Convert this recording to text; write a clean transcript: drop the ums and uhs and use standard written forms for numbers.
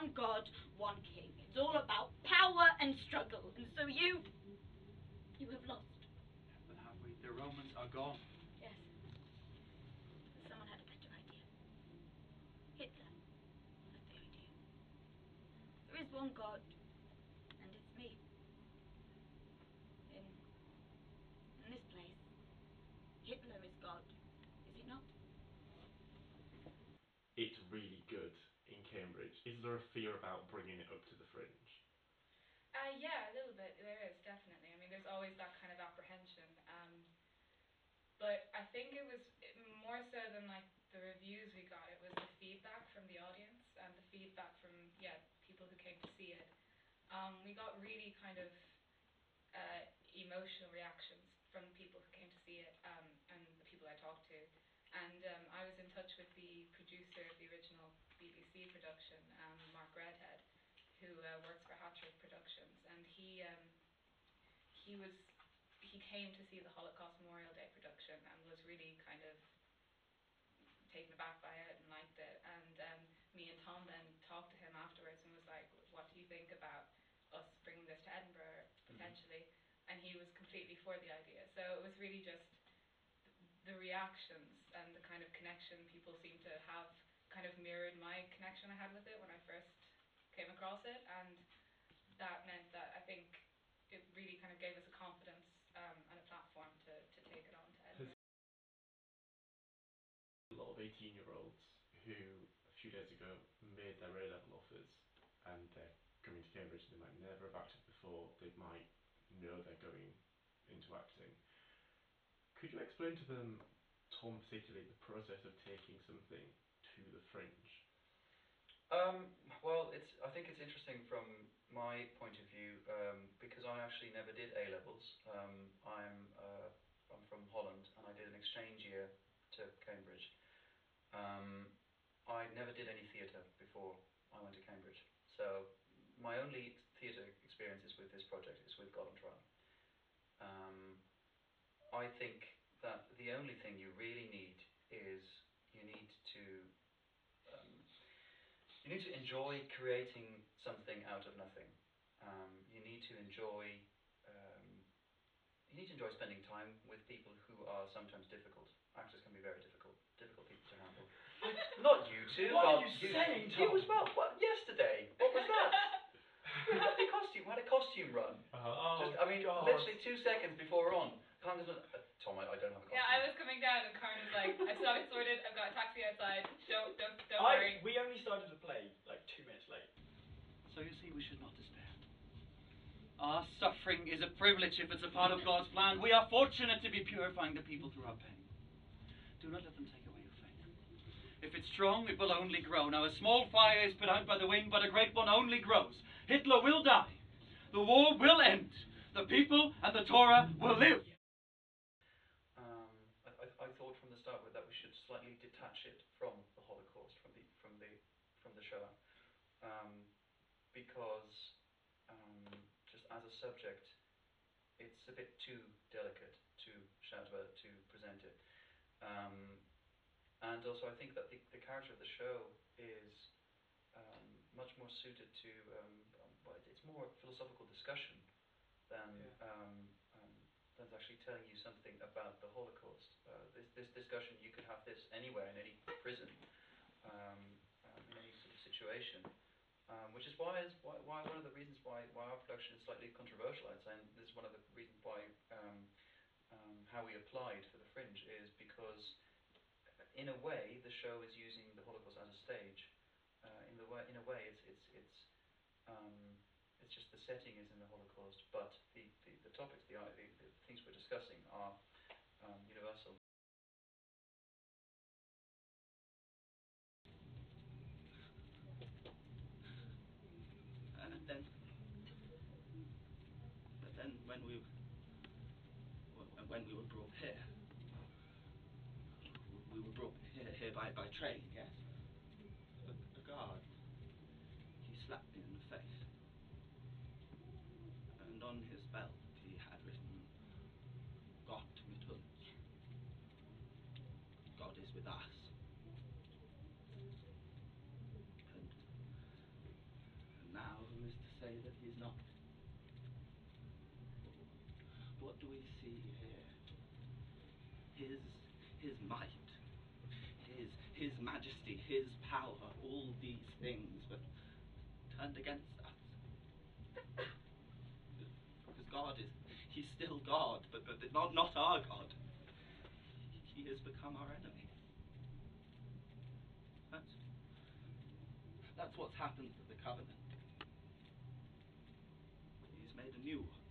one God, one king. It's all about power and struggle, and so you have lost. But have we? The Romans are gone. Yes. But someone had a better idea. Hitler had the idea. There is one God, and it's me. In this place, Hitler is God, is he not? It's really good in Cambridge. Is there a fear about bringing it up to the Fringe? Yeah, a little bit. There is, definitely. I mean, there's always that kind of apprehension. But I think it was more so than like the reviews we got. It was the feedback from the audience and the feedback from people who came to see it. We got really kind of emotional reactions from people who came to see it and the people I talked to. And I was in touch with the producer of the original BBC production, Mark Redhead, who works for Hattrick Productions, and he came to see the Holocaust Memorial Day production and was really kind of taken aback by it and liked it. And me and Tom then talked to him afterwards and was like, "What do you think about us bringing this to Edinburgh potentially?" And he was completely for the idea. So it was really just the reactions and the kind of connection people seem to have kind of mirrored my connection I had with it when I first came across it, and that meant that I think it really kind of gave us a confidence and a platform to take it on to Edinburgh. A lot of 18-year-olds who a few days ago made their A-level offers and they're coming to Cambridge, they might never have acted before, they might know they're going into acting. Could you explain to them, Tom particularly, the process of taking something to the Fringe? Well, I think it's interesting from my point of view because I actually never did A-levels. I'm from Holland and I did an exchange year to Cambridge. I never did any theatre before I went to Cambridge. So my only theatre experiences with this project is with God on Trial. I think that the only thing you really need is you need to enjoy creating something out of nothing. You need to enjoy spending time with people who are sometimes difficult. Actors can be very difficult people to handle. Not you two. What are you saying, Tom? You as well. What, yesterday? What was that? We had the costume. We had a costume run. Oh, I mean, God. literally 2 seconds before we're on. Tom, I don't have a costume. Yeah, I was coming down and Karen was like, "I've got it sorted. I've got a taxi outside. Don't worry." We only started to play like 2 minutes late. So you see, we should not despair. Our suffering is a privilege if it's a part of God's plan. We are fortunate to be purifying the people through our pain. Do not let them take away your faith. If it's strong, it will only grow. Now, a small fire is put out by the wind, but a great one only grows. Hitler will die. The war will end. The people and the Torah will live. I thought from the start that we should slightly detach it from the Holocaust, from the Shoah, because just as a subject, it's a bit too delicate to shout about it, to present it, and also I think that the character of the show is much more suited to it's more philosophical discussion than than actually telling you something about the Holocaust. This discussion, you could have this anywhere, in any prison, in any sort of situation, which is why one of the reasons why our production is slightly controversial, I'd say, and this is one of the reasons why how we applied for the Fringe is because, in a way, the show is using the Holocaust as a stage. In a way, it's just the setting is in the Holocaust, but the topics, the things we're discussing are universal. But then when we were brought here, we were brought here by train, yes. The guard, he slapped me in the face. And on his belt he had written, "Gott mit uns." God is with us. what do we see here? His might, his majesty, his power, all these things, but turned against us. Because God he's still God, but not our God. He has become our enemy. That's what's happened to the covenant. He's made a new one.